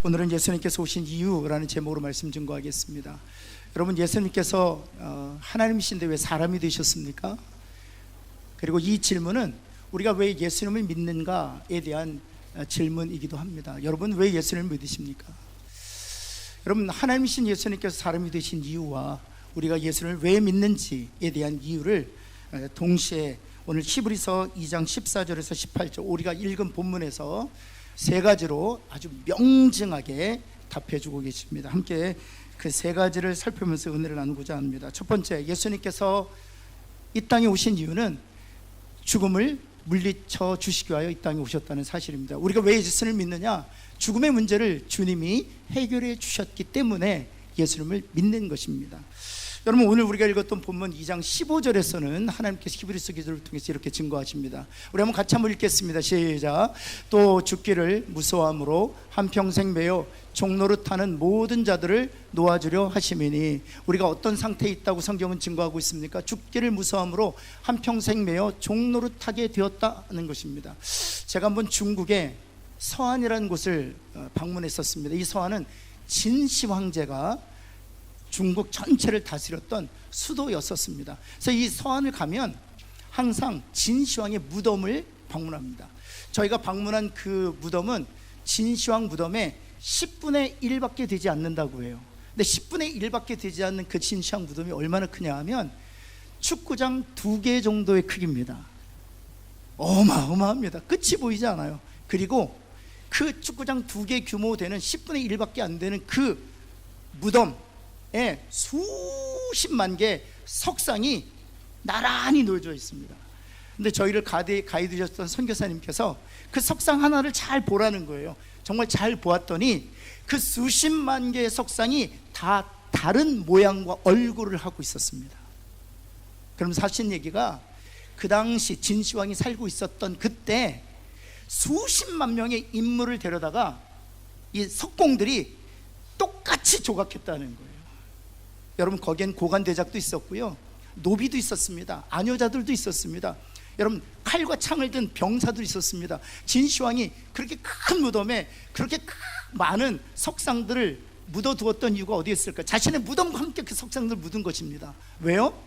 오늘은 예수님께서 오신 이유라는 제목으로 말씀 증거하겠습니다. 여러분, 예수님께서 하나님이신데 왜 사람이 되셨습니까? 그리고 이 질문은 우리가 왜 예수님을 믿는가에 대한 질문이기도 합니다. 여러분, 왜 예수님을 믿으십니까? 여러분, 하나님이신 예수님께서 사람이 되신 이유와 우리가 예수님을 왜 믿는지에 대한 이유를 동시에 오늘 히브리서 2장 14절에서 18절 우리가 읽은 본문에서 세 가지로 아주 명징하게 답해주고 계십니다. 함께 그 세 가지를 살펴보면서 은혜를 나누고자 합니다. 첫 번째, 예수님께서 이 땅에 오신 이유는 죽음을 물리쳐 주시기 위하여 이 땅에 오셨다는 사실입니다. 우리가 왜 예수님을 믿느냐? 죽음의 문제를 주님이 해결해 주셨기 때문에 예수님을 믿는 것입니다. 여러분, 오늘 우리가 읽었던 본문 2장 15절에서는 하나님께서 히브리서 기도를 통해서 이렇게 증거하십니다. 우리 한번 같이 한번 읽겠습니다. 시작. 또 죽기를 무서워함으로 한평생 매여 종노릇하는 모든 자들을 놓아주려 하심이니, 우리가 어떤 상태에 있다고 성경은 증거하고 있습니까? 죽기를 무서워함으로 한평생 매여 종노릇하게 되었다는 것입니다. 제가 한번 중국의 서안이라는 곳을 방문했었습니다. 이 서안은 진시 황제가 중국 전체를 다스렸던 수도였었습니다. 그래서 이 서안을 가면 항상 진시황의 무덤을 방문합니다. 저희가 방문한 그 무덤은 진시황 무덤의 10분의 1밖에 되지 않는다고 해요. 근데 10분의 1밖에 되지 않는 그 진시황 무덤이 얼마나 크냐 하면 축구장 2개 정도의 크기입니다. 어마어마합니다. 끝이 보이지 않아요. 그리고 그 축구장 2개 규모 되는 10분의 1밖에 안 되는 그 무덤 수십만 개의 석상이 나란히 놓여져 있습니다. 근데 저희를 가이드 주셨던 선교사님께서 그 석상 하나를 잘 보라는 거예요. 정말 잘 보았더니 그 수십만 개의 석상이 다 다른 모양과 얼굴을 하고 있었습니다. 그럼 사실 얘기가 그 당시 진시황이 살고 있었던 그때 수십만 명의 인물을 데려다가 이 석공들이 똑같이 조각했다는 거예요. 여러분, 거기엔 고관대작도 있었고요, 노비도 있었습니다. 아녀자들도 있었습니다. 여러분, 칼과 창을 든 병사도 있었습니다. 진시황이 그렇게 큰 무덤에 그렇게 많은 석상들을 묻어두었던 이유가 어디에 있을까? 자신의 무덤과 함께 그 석상들을 묻은 것입니다. 왜요?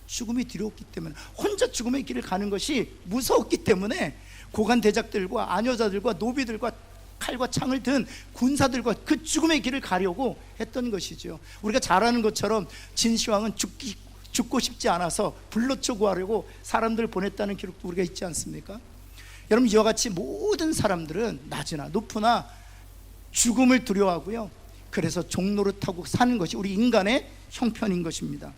죽음이 두려웠기 때문에, 혼자 죽음의 길을 가는 것이 무서웠기 때문에 고관대작들과 아녀자들과 노비들과 칼과 창을 든 군사들과 그 죽음의 길을 가려고 했던 것이죠. 우리가 잘 아는 것처럼 진시황은 죽고 싶지 않아서 불로초 구하려고 사람들을 보냈다는 기록도 우리가 있지 않습니까? 여러분, 이와 같이 모든 사람들은 낮으나 높으나 죽음을 두려워하고요, 그래서 종노릇하고 사는 것이 우리 인간의 형편인 것입니다.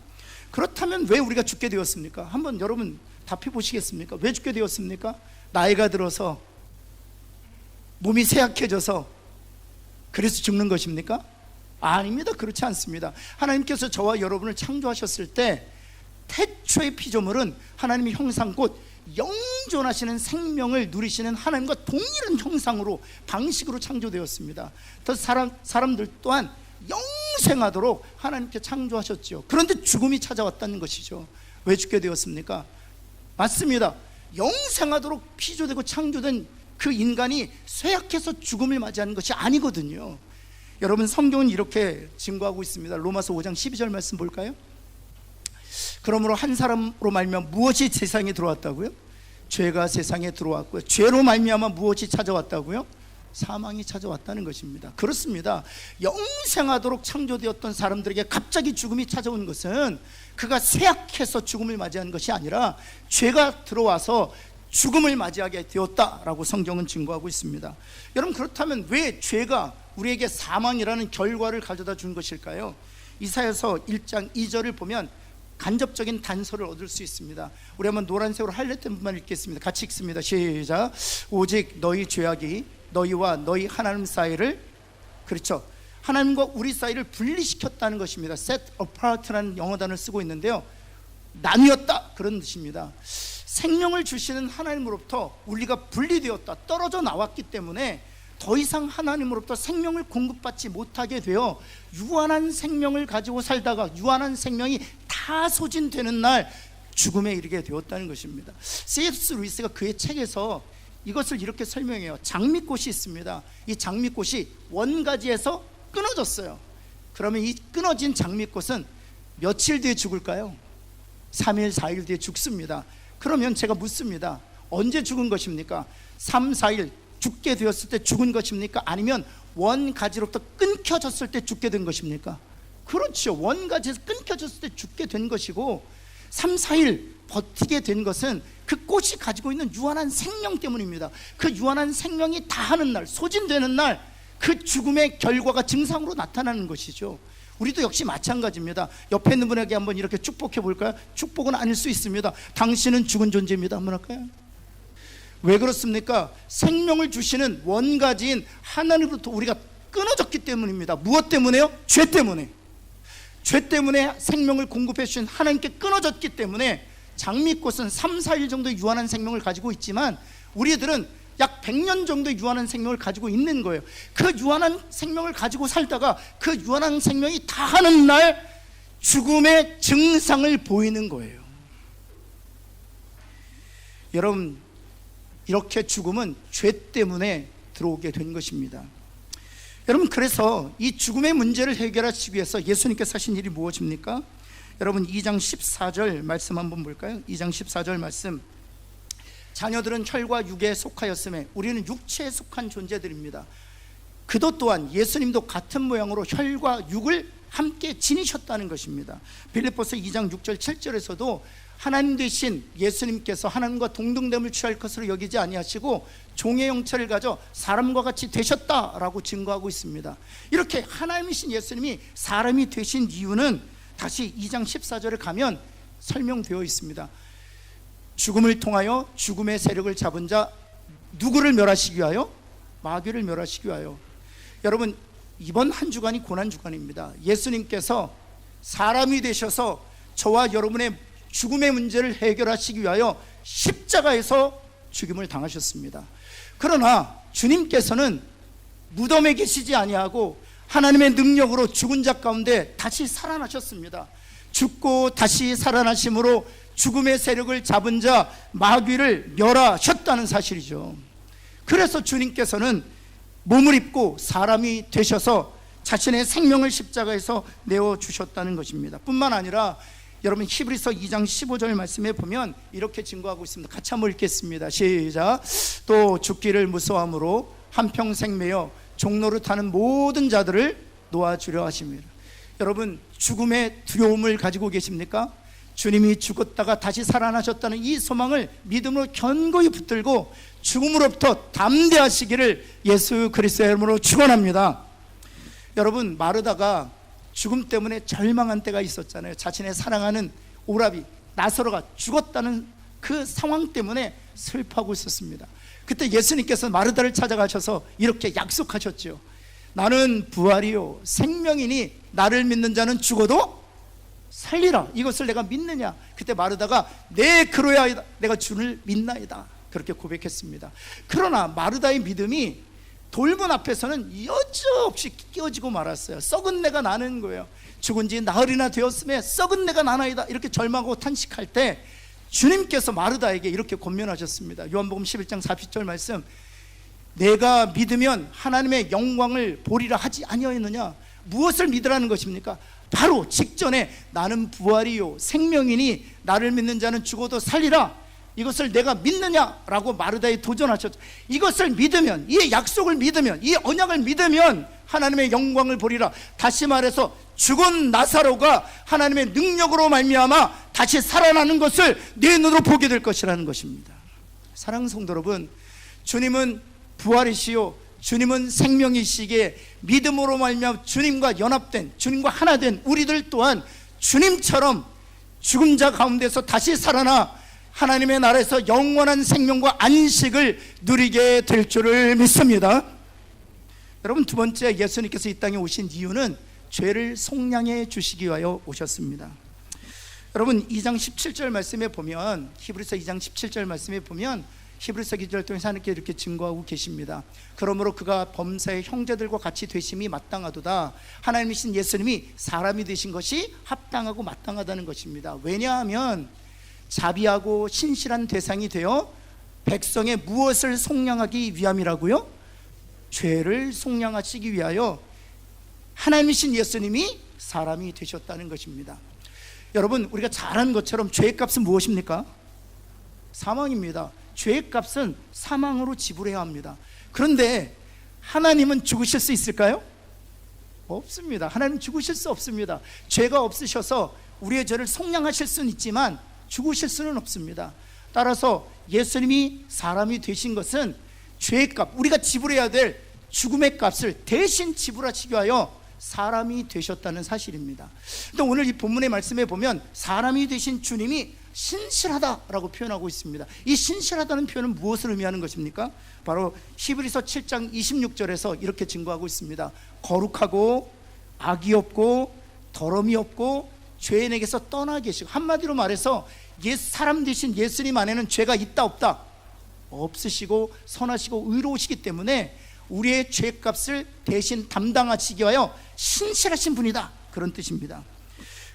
그렇다면 왜 우리가 죽게 되었습니까? 한번 여러분 답해 보시겠습니까? 왜 죽게 되었습니까? 나이가 들어서 몸이 쇠약해져서 그래서 죽는 것입니까? 아닙니다. 그렇지 않습니다. 하나님께서 저와 여러분을 창조하셨을 때 태초의 피조물은 하나님의 형상 곧 영존하시는 생명을 누리시는 하나님과 동일한 형상으로 방식으로 창조되었습니다. 또 사람들 또한 영생하도록 하나님께 창조하셨죠. 그런데 죽음이 찾아왔다는 것이죠. 왜 죽게 되었습니까? 맞습니다. 영생하도록 피조되고 창조된 그 인간이 쇠약해서 죽음을 맞이하는 것이 아니거든요. 여러분, 성경은 이렇게 증거하고 있습니다. 로마서 5장 12절 말씀 볼까요? 그러므로 한 사람으로 말미암아 무엇이 세상에 들어왔다고요? 죄가 세상에 들어왔고요. 죄로 말미암아 무엇이 찾아왔다고요? 사망이 찾아왔다는 것입니다. 그렇습니다. 영생하도록 창조되었던 사람들에게 갑자기 죽음이 찾아온 것은 그가 쇠약해서 죽음을 맞이한 것이 아니라 죄가 들어와서 죽음을 맞이하게 되었다라고 성경은 증거하고 있습니다. 여러분, 그렇다면 왜 죄가 우리에게 사망이라는 결과를 가져다 준 것일까요? 이사야서 1장 2절을 보면 간접적인 단서를 얻을 수 있습니다. 우리 한번 노란색으로 하이라이트 부분만 읽겠습니다. 같이 읽습니다. 시작. 오직 너희 죄악이 너희와 너희 하나님 사이를, 그렇죠, 하나님과 우리 사이를 분리시켰다는 것입니다. set apart라는 영어 단어를 쓰고 있는데요, 나뉘었다, 그런 뜻입니다. 생명을 주시는 하나님으로부터 우리가 분리되었다, 떨어져 나왔기 때문에 더 이상 하나님으로부터 생명을 공급받지 못하게 되어 유한한 생명을 가지고 살다가 유한한 생명이 다 소진되는 날 죽음에 이르게 되었다는 것입니다. C.S. 루이스가 그의 책에서 이것을 이렇게 설명해요. 장미꽃이 있습니다. 이 장미꽃이 원가지에서 끊어졌어요. 그러면 이 끊어진 장미꽃은 며칠 뒤에 죽을까요? 3일, 4일 뒤에 죽습니다. 그러면 제가 묻습니다. 언제 죽은 것입니까? 3, 4일 죽게 되었을 때 죽은 것입니까? 아니면 원가지로부터 끊겨졌을 때 죽게 된 것입니까? 그렇죠. 원가지에서 끊겨졌을 때 죽게 된 것이고, 3, 4일 버티게 된 것은 그 꽃이 가지고 있는 유한한 생명 때문입니다. 그 유한한 생명이 다하는 날, 소진되는 날, 그 죽음의 결과가 증상으로 나타나는 것이죠. 우리도 역시 마찬가지입니다. 옆에 있는 분에게 한번 이렇게 축복해 볼까요? 축복은 아닐 수 있습니다. 당신은 죽은 존재입니다. 한번 할까요? 왜 그렇습니까? 생명을 주시는 원가지인 하나님으로부터 우리가 끊어졌기 때문입니다. 무엇 때문에요? 죄 때문에. 죄 때문에 생명을 공급해 주신 하나님께 끊어졌기 때문에 장미꽃은 3, 4일 정도의 유한한 생명을 가지고 있지만 우리들은 약 100년 정도의 유한한 생명을 가지고 있는 거예요. 그 유한한 생명을 가지고 살다가 그 유한한 생명이 다하는 날 죽음의 증상을 보이는 거예요. 여러분, 이렇게 죽음은 죄 때문에 들어오게 된 것입니다. 여러분, 그래서 이 죽음의 문제를 해결하시기 위해서 예수님께서 하신 일이 무엇입니까? 여러분, 2장 14절 말씀 한번 볼까요? 2장 14절 말씀. 자녀들은 혈과 육에 속하였음에 우리는 육체에 속한 존재들입니다. 그도 또한 예수님도 같은 모양으로 혈과 육을 함께 지니셨다는 것입니다. 빌립보서 2장 6절 7절에서도 하나님 되신 예수님께서 하나님과 동등됨을 취할 것으로 여기지 아니하시고 종의 형체를 가져 사람과 같이 되셨다라고 증거하고 있습니다. 이렇게 하나님이신 예수님이 사람이 되신 이유는 다시 2장 14절에 가면 설명되어 있습니다. 죽음을 통하여 죽음의 세력을 잡은 자, 누구를 멸하시기 위하여? 마귀를 멸하시기 위하여. 여러분, 이번 한 주간이 고난 주간입니다. 예수님께서 사람이 되셔서 저와 여러분의 죽음의 문제를 해결하시기 위하여 십자가에서 죽임을 당하셨습니다. 그러나 주님께서는 무덤에 계시지 아니하고 하나님의 능력으로 죽은 자 가운데 다시 살아나셨습니다. 죽고 다시 살아나심으로 죽음의 세력을 잡은 자 마귀를 멸하셨다는 사실이죠. 그래서 주님께서는 몸을 입고 사람이 되셔서 자신의 생명을 십자가에서 내어주셨다는 것입니다. 뿐만 아니라 여러분, 히브리서 2장 15절 말씀에 보면 이렇게 증거하고 있습니다. 같이 한번 읽겠습니다. 시작. 또 죽기를 무서워함으로 한평생 매여 종로를 타는 모든 자들을 놓아주려 하십니다. 여러분, 죽음의 두려움을 가지고 계십니까? 주님이 죽었다가 다시 살아나셨다는 이 소망을 믿음으로 견고히 붙들고 죽음으로부터 담대하시기를 예수 그리스도의 이름으로 축원합니다. 여러분, 마르다가 죽음 때문에 절망한 때가 있었잖아요. 자신의 사랑하는 오라비 나사로가 죽었다는 그 상황 때문에 슬퍼하고 있었습니다. 그때 예수님께서 마르다를 찾아가셔서 이렇게 약속하셨죠. 나는 부활이요 생명이니 나를 믿는 자는 죽어도 살리라. 이것을 내가 믿느냐? 그때 마르다가 네, 그로야이다. 내가 주를 믿나이다. 그렇게 고백했습니다. 그러나 마르다의 믿음이 돌문 앞에서는 여지없이 끼어지고 말았어요. 썩은 내가 나는 거예요. 죽은 지 나흘이나 되었음에 썩은 내가 나나이다. 이렇게 절망하고 탄식할 때 주님께서 마르다에게 이렇게 권면하셨습니다. 요한복음 11장 40절 말씀. 내가 믿으면 하나님의 영광을 보리라 하지 아니하였느냐? 무엇을 믿으라는 것입니까? 바로 직전에 나는 부활이요 생명이니 나를 믿는 자는 죽어도 살리라. 이것을 내가 믿느냐라고 마르다에 도전하셨죠. 이것을 믿으면, 이 약속을 믿으면, 이 언약을 믿으면 하나님의 영광을 보리라. 다시 말해서 죽은 나사로가 하나님의 능력으로 말미암아 다시 살아나는 것을 내 눈으로 보게 될 것이라는 것입니다. 사랑하는 성도 여러분, 주님은 부활이시요 주님은 생명이시기에 믿음으로 말미암아 주님과 연합된, 주님과 하나 된 우리들 또한 주님처럼 죽은 자 가운데서 다시 살아나 하나님의 나라에서 영원한 생명과 안식을 누리게 될 줄을 믿습니다. 여러분, 두 번째, 예수님께서 이 땅에 오신 이유는 죄를 속량해 주시기 위하여 오셨습니다. 여러분, 2장 17절 말씀에 보면, 히브리서 2장 17절 말씀에 보면 히브리서 기자를 통해서 하나님께 이렇게 증거하고 계십니다. 그러므로 그가 범사의 형제들과 같이 되심이 마땅하도다. 하나님이신 예수님이 사람이 되신 것이 합당하고 마땅하다는 것입니다. 왜냐하면 자비하고 신실한 대상이 되어 백성의 무엇을 속량하기 위함이라고요? 죄를 속량하시기 위하여 하나님이신 예수님이 사람이 되셨다는 것입니다. 여러분, 우리가 잘 아는 것처럼 죄의 값은 무엇입니까? 사망입니다. 죄의 값은 사망으로 지불해야 합니다. 그런데 하나님은 죽으실 수 있을까요? 없습니다. 하나님 죽으실 수 없습니다. 죄가 없으셔서 우리의 죄를 속량하실 수는 있지만 죽으실 수는 없습니다. 따라서 예수님이 사람이 되신 것은 죄의 값, 우리가 지불해야 될 죽음의 값을 대신 지불하시기 위하여 사람이 되셨다는 사실입니다. 또 오늘 이 본문의 말씀에 보면 사람이 되신 주님이 신실하다라고 표현하고 있습니다. 이 신실하다는 표현은 무엇을 의미하는 것입니까? 바로 히브리서 7장 26절에서 이렇게 증거하고 있습니다. 거룩하고 악이 없고 더러움이 없고 죄인에게서 떠나 계시고, 한마디로 말해서 사람 되신 예수님 안에는 죄가 있다 없다? 없으시고 선하시고 의로우시기 때문에 우리의 죄값을 대신 담당하시기 위하여 신실하신 분이다, 그런 뜻입니다.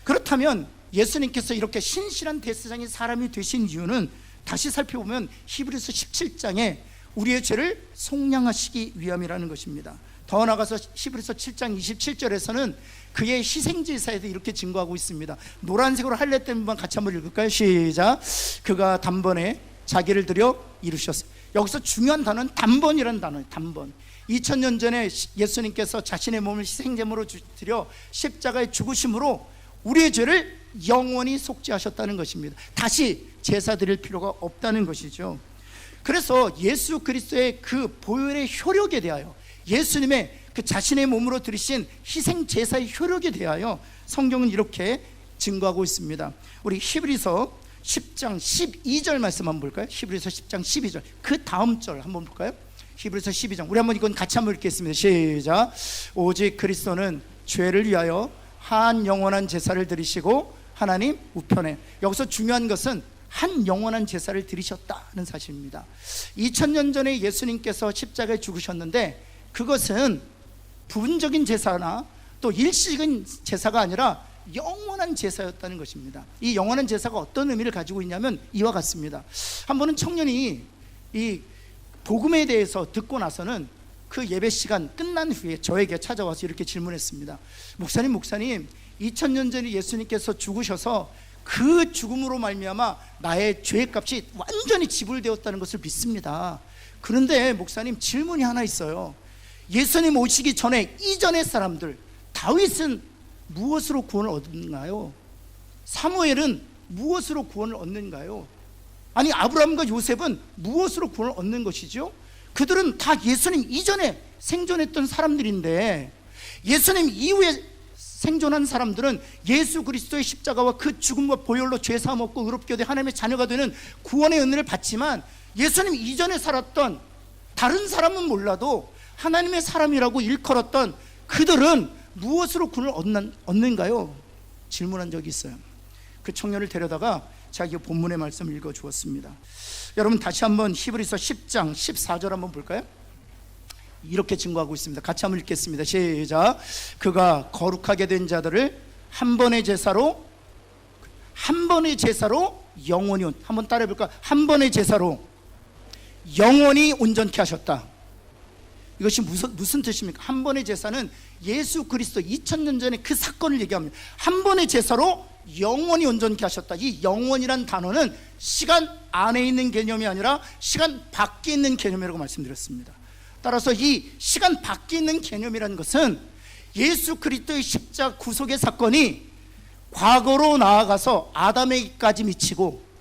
그렇다면 예수님께서 이렇게 신실한 대제사장인 사람이 되신 이유는 다시 살펴보면 히브리서 17장에 우리의 죄를 속량하시기 위함이라는 것입니다. 더 나아가서 히브리서 7장 27절에서는 그의 희생제사에 대해 이렇게 증거하고 있습니다. 노란색으로 하이라이트 부분 같이 한번 읽을까요? 시작. 그가 단번에 자기를 들여 이루셨어요. 여기서 중요한 단어는 단번이라는 단어예요. 단번. 2000년 전에 예수님께서 자신의 몸을 희생제물로 드려 십자가에 죽으심으로 우리의 죄를 영원히 속죄하셨다는 것입니다. 다시 제사 드릴 필요가 없다는 것이죠. 그래서 예수 그리스도의 그 보혈의 효력에 대하여, 예수님의 그 자신의 몸으로 드리신 희생 제사의 효력에 대하여 성경은 이렇게 증거하고 있습니다. 우리 히브리서 10장 12절 말씀 한번 볼까요? 히브리서 10장 12절, 그 다음 절 한번 볼까요? 히브리서 12장, 우리 한번 이건 같이 한번 읽겠습니다. 시작. 오직 그리스도는 죄를 위하여 한 영원한 제사를 드리시고 하나님 우편에, 여기서 중요한 것은 한 영원한 제사를 드리셨다는 사실입니다. 2000년 전에 예수님께서 십자가에 죽으셨는데 그것은 부분적인 제사나 또 일시적인 제사가 아니라 영원한 제사였다는 것입니다. 이 영원한 제사가 어떤 의미를 가지고 있냐면 이와 같습니다. 한 번은 청년이 이 복음에 대해서 듣고 나서는 그 예배 시간 끝난 후에 저에게 찾아와서 이렇게 질문했습니다. 목사님 2000년 전에 예수님께서 죽으셔서 그 죽음으로 말미암아 나의 죄의 값이 완전히 지불되었다는 것을 믿습니다. 그런데 목사님, 질문이 하나 있어요. 예수님 오시기 전에 이전의 사람들, 다윗은 무엇으로 구원을 얻는가요? 사무엘은 무엇으로 구원을 얻는가요? 아니, 아브라함과 요셉은 무엇으로 구원을 얻는 것이죠? 그들은 다 예수님 이전에 생존했던 사람들인데, 예수님 이후에 생존한 사람들은 예수 그리스도의 십자가와 그 죽음과 보혈로 죄 사함 얻고 의롭게 되 하나님의 자녀가 되는 구원의 은혜를 받지만, 예수님 이전에 살았던 다른 사람은 몰라도 하나님의 사람이라고 일컬었던 그들은 무엇으로 구원을 얻는가요? 질문한 적이 있어요. 그 청년을 데려다가 자기 본문의 말씀을 읽어주었습니다. 여러분, 다시 한번 히브리서 10장 14절 한번 볼까요? 이렇게 증거하고 있습니다. 같이 한번 읽겠습니다. 시작. 그가 거룩하게 된 자들을 한 번의 제사로 영원히, 한번 따라해 볼까? 한 번의 제사로 영원히 온전케 하셨다. 이것이 무슨 뜻입니까? 한 번의 제사는 예수 그리스도 2000년 전에 그 사건을 얘기합니다. 한 번의 제사로 영원히 온전케 하셨다. 이 영원이란 단어는 시간 안에 있는 개념이 아니라 시간 밖에 있는 개념이라고 말씀드렸습니다. 따라서 이 시간 밖에 있는 개념이라는 것은 예수 그리스도의 십자가 구속의 사건이 과거로 나아가서 아담에게까지 미치고,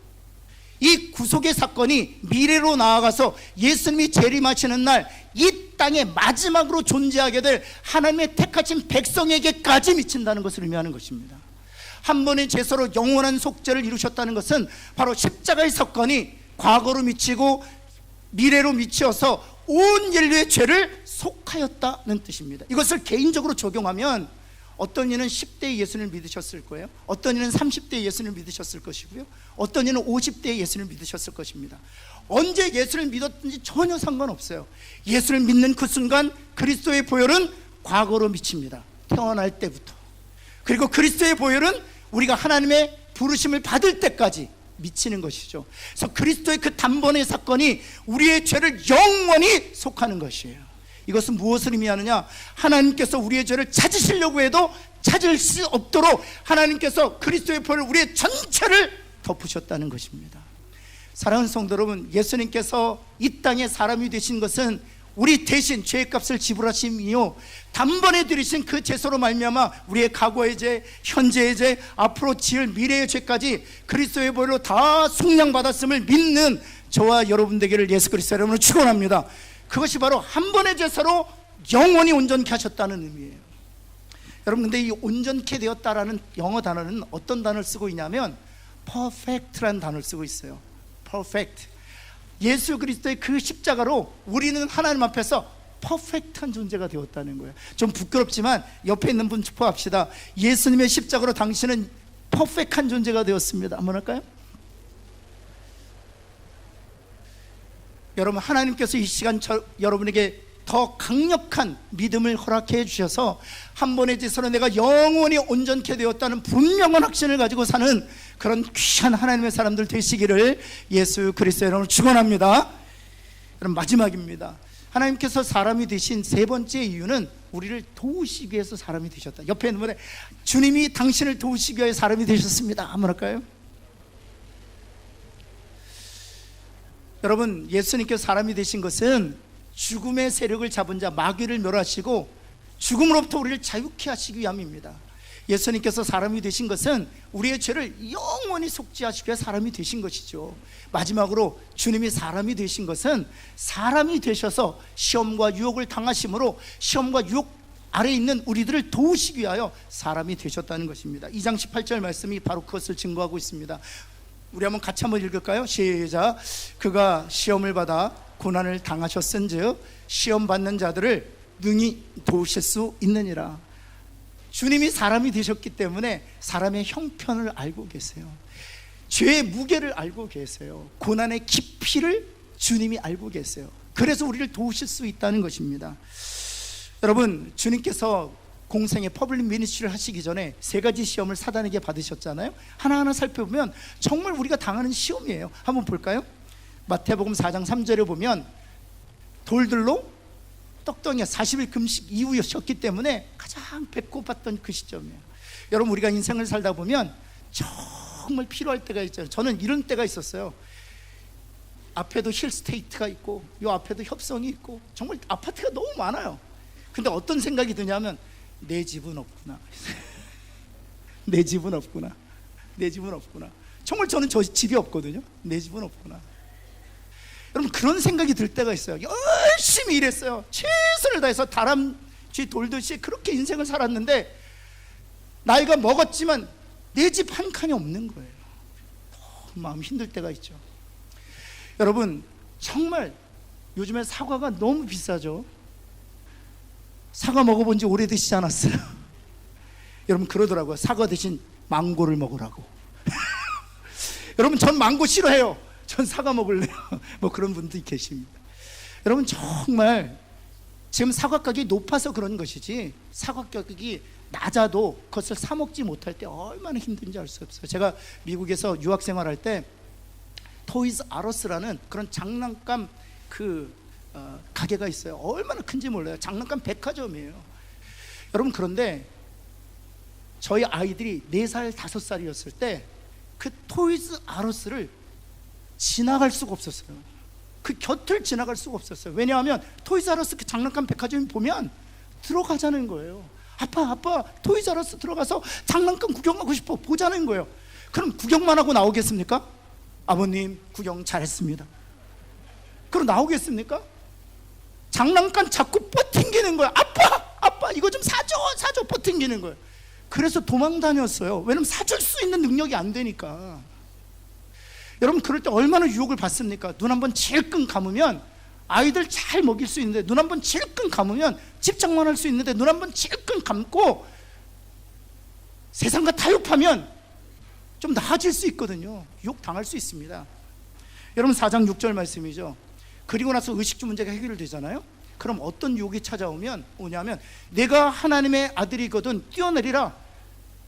이 구속의 사건이 미래로 나아가서 예수님이 재림하시는 날 이 땅에 마지막으로 존재하게 될 하나님의 택하신 백성에게까지 미친다는 것을 의미하는 것입니다. 한 번의 제사로 영원한 속죄를 이루셨다는 것은 바로 십자가의 사건이 과거로 미치고 미래로 미치어서 온 인류의 죄를 속하였다는 뜻입니다. 이것을 개인적으로 적용하면 어떤 이는 10대에 예수님을 믿으셨을 거예요. 어떤 이는 30대에 예수님을 믿으셨을 것이고요. 어떤 이는 50대에 예수님을 믿으셨을 것입니다. 언제 예수를 믿었든지 전혀 상관없어요. 예수를 믿는 그 순간 그리스도의 보혈은 과거로 미칩니다. 태어날 때부터. 그리고 그리스도의 보혈은 우리가 하나님의 부르심을 받을 때까지 미치는 것이죠. 그래서 그리스도의 그 단번의 사건이 우리의 죄를 영원히 속하는 것이에요. 이것은 무엇을 의미하느냐? 하나님께서 우리의 죄를 찾으시려고 해도 찾을 수 없도록 하나님께서 그리스도의 보혈을 우리의 전체를 덮으셨다는 것입니다. 사랑하는 성도 여러분, 예수님께서 이 땅에 사람이 되신 것은 우리 대신 죄값을 지불하심이요 단번에 들이신 그 제소로 말미암아 우리의 과거의 죄, 현재의 죄, 앞으로 지을 미래의 죄까지 그리스도의 보혈로 다 속량받았음을 믿는 저와 여러분 되기를 예수 그리스도 이름으로 축원합니다. 그것이 바로 한 번의 제사로 영원히 온전케 하셨다는 의미예요. 여러분, 근데 이 온전케 되었다라는 영어 단어는 어떤 단어를 쓰고 있냐면 perfect라는 단어를 쓰고 있어요. perfect. 예수 그리스도의 그 십자가로 우리는 하나님 앞에서 퍼펙트한 존재가 되었다는 거예요. 좀 부끄럽지만 옆에 있는 분 축복합시다. 예수님의 십자가로 당신은 퍼펙트한 존재가 되었습니다. 한번 할까요? 여러분, 하나님께서 이 시간 여러분에게 더 강력한 믿음을 허락해 주셔서 한 번의 제사로 내가 영원히 온전케 되었다는 분명한 확신을 가지고 사는 그런 귀한 하나님의 사람들 되시기를 예수 그리스도의 이름으로 축원합니다. 그럼 마지막입니다. 하나님께서 사람이 되신 세 번째 이유는 우리를 도우시기 위해서 사람이 되셨다. 옆에 있는 분에 주님이 당신을 도우시기 위해 사람이 되셨습니다. 한번 할까요? 여러분, 예수님께서 사람이 되신 것은 죽음의 세력을 잡은 자 마귀를 멸하시고 죽음으로부터 우리를 자유케 하시기 위함입니다. 예수님께서 사람이 되신 것은 우리의 죄를 영원히 속죄하시기 위해 사람이 되신 것이죠. 마지막으로 주님이 사람이 되신 것은 사람이 되셔서 시험과 유혹을 당하심으로 시험과 유혹 아래에 있는 우리들을 도우시기 위하여 사람이 되셨다는 것입니다. 2장 18절 말씀이 바로 그것을 증거하고 있습니다. 우리 한번 같이 한번 읽을까요? 시작. 그가 시험을 받아 고난을 당하셨은즉 시험 받는 자들을 능히 도우실 수 있느니라. 주님이 사람이 되셨기 때문에 사람의 형편을 알고 계세요. 죄의 무게를 알고 계세요. 고난의 깊이를 주님이 알고 계세요. 그래서 우리를 도우실 수 있다는 것입니다. 여러분, 주님께서 공생의 퍼블릭 미니스트리를 하시기 전에 세 가지 시험을 사단에게 받으셨잖아요. 하나하나 살펴보면 정말 우리가 당하는 시험이에요. 한번 볼까요? 마태복음 4장 3절에 보면 돌들로 떡덩이가 40일 금식 이후였기 때문에 가장 배고팠던 그 시점이에요. 여러분, 우리가 인생을 살다 보면 정말 필요할 때가 있잖아요. 저는 이런 때가 있었어요. 앞에도 힐스테이트가 있고 이 앞에도 협성이 있고 정말 아파트가 너무 많아요. 근데 어떤 생각이 드냐면 내 집은 없구나. 내 집은 없구나. 내 집은 없구나. 정말 저는 저 집이 없거든요. 내 집은 없구나. 여러분, 그런 생각이 들 때가 있어요. 열심히 일했어요. 최선을 다해서 다람쥐 돌듯이 그렇게 인생을 살았는데 나이가 먹었지만 내 집 한 칸이 없는 거예요. 마음 힘들 때가 있죠. 여러분, 정말 요즘에 사과가 너무 비싸죠. 사과 먹어본 지 오래되시지 않았어요? 여러분, 그러더라고요. 사과 대신 망고를 먹으라고. 여러분, 전 망고 싫어해요. 전 사과 먹을래요. 뭐 그런 분들이 계십니다. 여러분, 정말 지금 사과 가격이 높아서 그런 것이지 사과 가격이 낮아도 그것을 사 먹지 못할 때 얼마나 힘든지 알 수 없어요. 제가 미국에서 유학 생활할 때 토이즈 아러스라는 그런 장난감 가게가 있어요. 얼마나 큰지 몰라요. 장난감 백화점이에요. 여러분, 그런데 저희 아이들이 4살, 5살이었을 때 그 토이즈 아러스를 지나갈 수가 없었어요. 그 곁을 지나갈 수가 없었어요. 왜냐하면 토이즈 아러스 그 장난감 백화점에 보면 들어가자는 거예요. 아빠 토이즈 아러스 들어가서 장난감 구경하고 싶어 보자는 거예요. 그럼 구경만 하고 나오겠습니까? 아버님, 구경 잘했습니다. 그럼 나오겠습니까? 장난감 자꾸 뻗팅기는 거예요. 아빠 이거 좀 사줘 뻗팅기는 거예요. 그래서 도망 다녔어요. 왜냐면 사줄 수 있는 능력이 안 되니까. 여러분, 그럴 때 얼마나 유혹을 받습니까? 눈 한번 질끈 감으면 아이들 잘 먹일 수 있는데, 눈 한번 질끈 감으면 집착만 할 수 있는데, 눈 한번 질끈 감고 세상과 타협하면 좀 나아질 수 있거든요. 유혹 당할 수 있습니다. 여러분, 4장 6절 말씀이죠. 그리고 나서 의식주 문제가 해결되잖아요. 그럼 어떤 유혹이 찾아오면 오냐면, 내가 하나님의 아들이거든 뛰어내리라.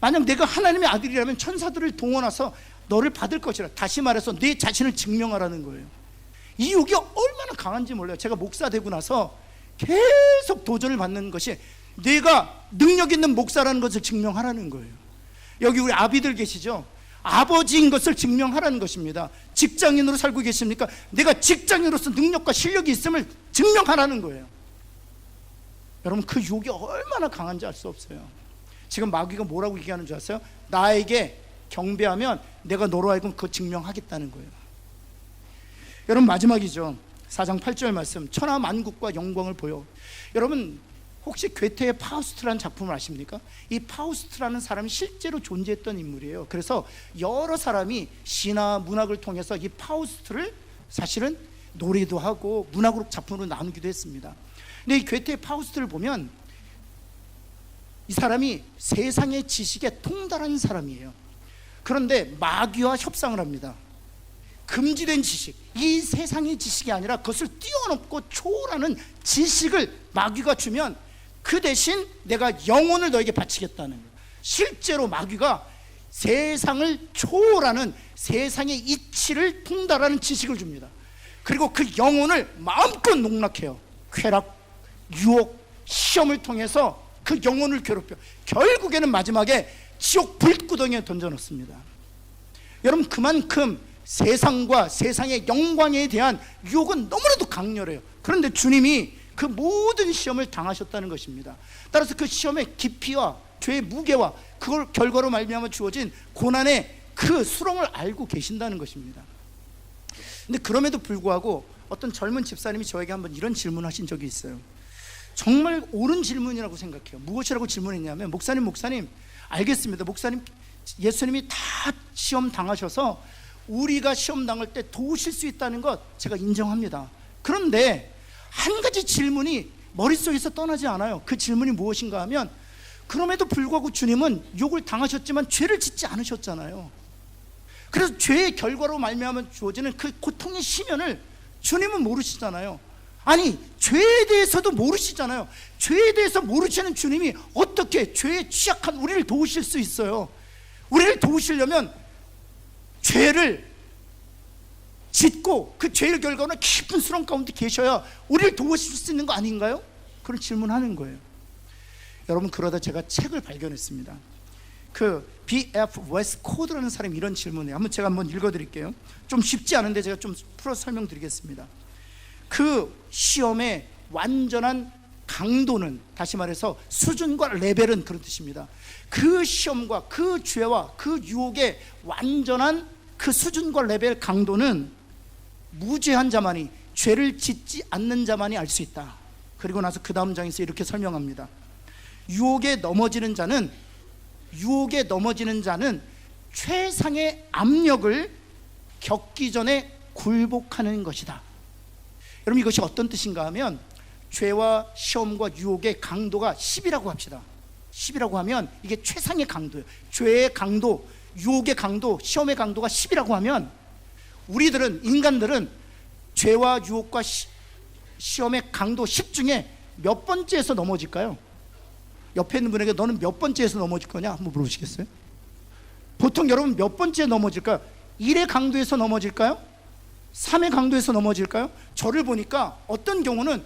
만약 내가 하나님의 아들이라면 천사들을 동원해서 너를 받을 것이라. 다시 말해서 내 자신을 증명하라는 거예요. 이 유혹이 얼마나 강한지 몰라요. 제가 목사 되고 나서 계속 도전을 받는 것이 내가 능력 있는 목사라는 것을 증명하라는 거예요. 여기 우리 아비들 계시죠? 아버지인 것을 증명하라는 것입니다. 직장인으로 살고 계십니까? 내가 직장인으로서 능력과 실력이 있음을 증명하라는 거예요. 여러분, 그 유혹이 얼마나 강한지 알 수 없어요. 지금 마귀가 뭐라고 얘기하는 줄 아세요? 나에게 경배하면 내가 너로 하여금 그거 증명하겠다는 거예요. 여러분, 마지막이죠. 4장 8절 말씀, 천하 만국과 영광을 보여. 여러분, 혹시 괴테의 파우스트라는 작품을 아십니까? 이 파우스트라는 사람이 실제로 존재했던 인물이에요. 그래서 여러 사람이 시나 문학을 통해서 이 파우스트를 사실은 노래도 하고 문학으로 작품으로 나누기도 했습니다. 근데 이 괴테의 파우스트를 보면 이 사람이 세상의 지식에 통달한 사람이에요. 그런데 마귀와 협상을 합니다. 금지된 지식, 이 세상의 지식이 아니라 그것을 뛰어넘고 초월하는 지식을 마귀가 주면 그 대신 내가 영혼을 너에게 바치겠다는 거예요. 실제로 마귀가 세상을 초월하는 세상의 이치를 통달하는 지식을 줍니다. 그리고 그 영혼을 마음껏 농락해요. 쾌락, 유혹, 시험을 통해서 그 영혼을 괴롭혀 결국에는 마지막에 지옥 불구덩이에 던져놓습니다. 여러분, 그만큼 세상과 세상의 영광에 대한 유혹은 너무나도 강렬해요. 그런데 주님이 그 모든 시험을 당하셨다는 것입니다. 따라서 그 시험의 깊이와 죄의 무게와 그걸 결과로 말미암아 주어진 고난의 그 수렁을 알고 계신다는 것입니다. 근데 그럼에도 불구하고 어떤 젊은 집사님이 저에게 한번 이런 질문을 하신 적이 있어요. 정말 옳은 질문이라고 생각해요. 무엇이라고 질문했냐면, 목사님 알겠습니다. 목사님, 예수님이 다 시험 당하셔서 우리가 시험 당할 때 도우실 수 있다는 것 제가 인정합니다. 그런데 한 가지 질문이 머릿속에서 떠나지 않아요. 그 질문이 무엇인가 하면, 그럼에도 불구하고 주님은 욕을 당하셨지만 죄를 짓지 않으셨잖아요. 그래서 죄의 결과로 말미암아 주어지는 그 고통의 심연을 주님은 모르시잖아요. 아니, 죄에 대해서도 모르시잖아요. 죄에 대해서 모르시는 주님이 어떻게 죄에 취약한 우리를 도우실 수 있어요? 우리를 도우시려면 죄를 짓고 그 죄의 결과는 깊은 수렁 가운데 계셔야 우리를 도우실 수 있는 거 아닌가요? 그런 질문하는 거예요. 여러분, 그러다 제가 책을 발견했습니다. 그 B.F. 웨스코드라는 사람이 이런 질문을 해요. 제가 한번 읽어드릴게요. 좀 쉽지 않은데 제가 좀 풀어서 설명드리겠습니다. 그 시험의 완전한 강도는, 다시 말해서 수준과 레벨은 그런 뜻입니다. 그 시험과 그 죄와 그 유혹의 완전한 그 수준과 레벨 강도는 무죄한 자만이, 죄를 짓지 않는 자만이 알 수 있다. 그리고 나서 그 다음 장에서 이렇게 설명합니다. 유혹에 넘어지는 자는 최상의 압력을 겪기 전에 굴복하는 것이다. 여러분, 이것이 어떤 뜻인가 하면, 죄와 시험과 유혹의 강도가 10이라고 합시다. 10이라고 하면 이게 최상의 강도예요. 죄의 강도, 유혹의 강도, 시험의 강도가 10이라고 하면, 우리들은, 인간들은 죄와 유혹과 시험의 강도 10 중에 몇 번째에서 넘어질까요? 옆에 있는 분에게 너는 몇 번째에서 넘어질 거냐 한번 물어보시겠어요? 보통 여러분 몇 번째에 넘어질까요? 1의 강도에서 넘어질까요? 3의 강도에서 넘어질까요? 저를 보니까 어떤 경우는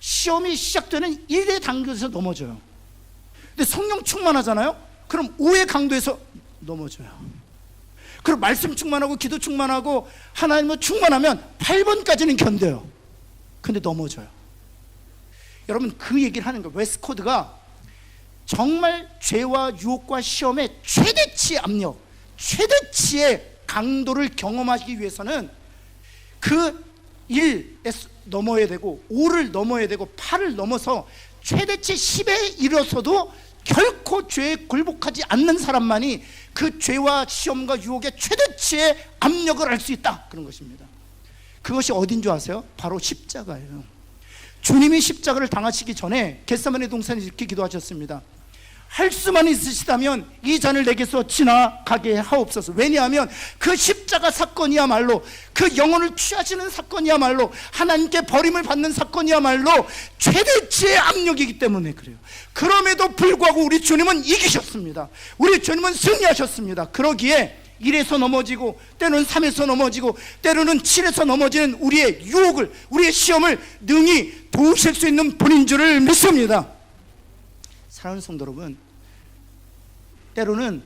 시험이 시작되는 1의 강도에서 넘어져요. 근데 성령 충만하잖아요? 그럼 5의 강도에서 넘어져요. 그럼 말씀 충만하고 기도 충만하고 하나님을 충만하면 8번까지는 견뎌요. 근데 넘어져요. 여러분, 그 얘기를 하는 거예요. 웨스코드가 정말 죄와 유혹과 시험의 최대치의 압력, 최대치의 강도를 경험하기 위해서는 그 1에서 넘어야 되고 5를 넘어야 되고 8을 넘어서 최대치 10에 이르러서도 결코 죄에 굴복하지 않는 사람만이 그 죄와 시험과 유혹의 최대치의 압력을 알 수 있다, 그런 것입니다. 그것이 어딘 줄 아세요? 바로 십자가예요. 주님이 십자가를 당하시기 전에 겟세마네 동산에 이렇게 기도하셨습니다. 할 수만 있으시다면 이 잔을 내게서 지나가게 하옵소서. 왜냐하면 그 십자가 사건이야말로, 그 영혼을 취하시는 사건이야말로, 하나님께 버림을 받는 사건이야말로 최대치의 압력이기 때문에 그래요. 그럼에도 불구하고 우리 주님은 이기셨습니다. 우리 주님은 승리하셨습니다. 그러기에 1에서 넘어지고 때로는 3에서 넘어지고 때로는 7에서 넘어지는 우리의 유혹을, 우리의 시험을 능히 도우실 수 있는 분인 줄을 믿습니다. 사랑하는 성도 여러분, 때로는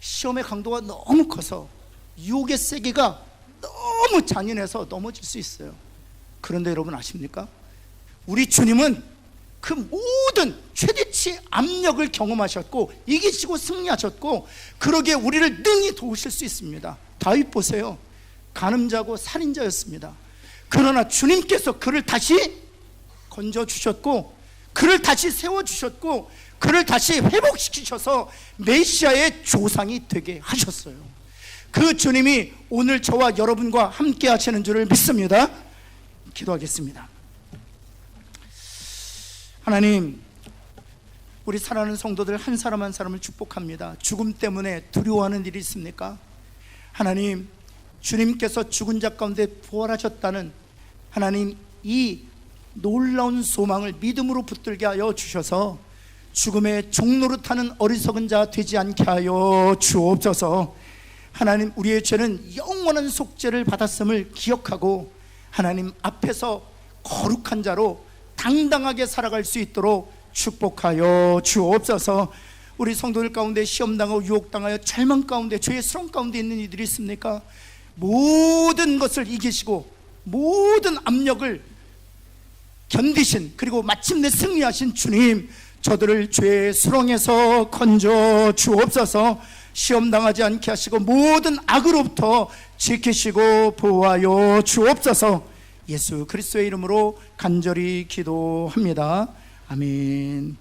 시험의 강도가 너무 커서 유혹의 세계가 너무 잔인해서 넘어질 수 있어요. 그런데 여러분 아십니까? 우리 주님은 그 모든 최대치의 압력을 경험하셨고 이기시고 승리하셨고, 그러기에 우리를 능히 도우실 수 있습니다. 다윗 보세요. 간음자고 살인자였습니다. 그러나 주님께서 그를 다시 건져주셨고, 그를 다시 세워주셨고, 그를 다시 회복시키셔서 메시아의 조상이 되게 하셨어요. 그 주님이 오늘 저와 여러분과 함께 하시는 줄을 믿습니다. 기도하겠습니다. 하나님, 우리 사랑하는 성도들 한 사람 한 사람을 축복합니다. 죽음 때문에 두려워하는 일이 있습니까? 하나님, 주님께서 죽은 자 가운데 부활하셨다는 하나님 이 놀라운 소망을 믿음으로 붙들게 하여 주셔서 죽음의 종노릇하는 어리석은 자 되지 않게 하여 주옵소서. 하나님, 우리의 죄는 영원한 속죄를 받았음을 기억하고 하나님 앞에서 거룩한 자로 당당하게 살아갈 수 있도록 축복하여 주옵소서. 우리 성도들 가운데 시험당하고 유혹당하여 절망 가운데 죄의 수렁 가운데 있는 이들이 있습니까? 모든 것을 이기시고 모든 압력을 견디신, 그리고 마침내 승리하신 주님, 저들을 죄의 수렁에서 건져 주옵소서. 시험당하지 않게 하시고 모든 악으로부터 지키시고 보호하여 주옵소서. 예수 그리스도의 이름으로 간절히 기도합니다. 아멘.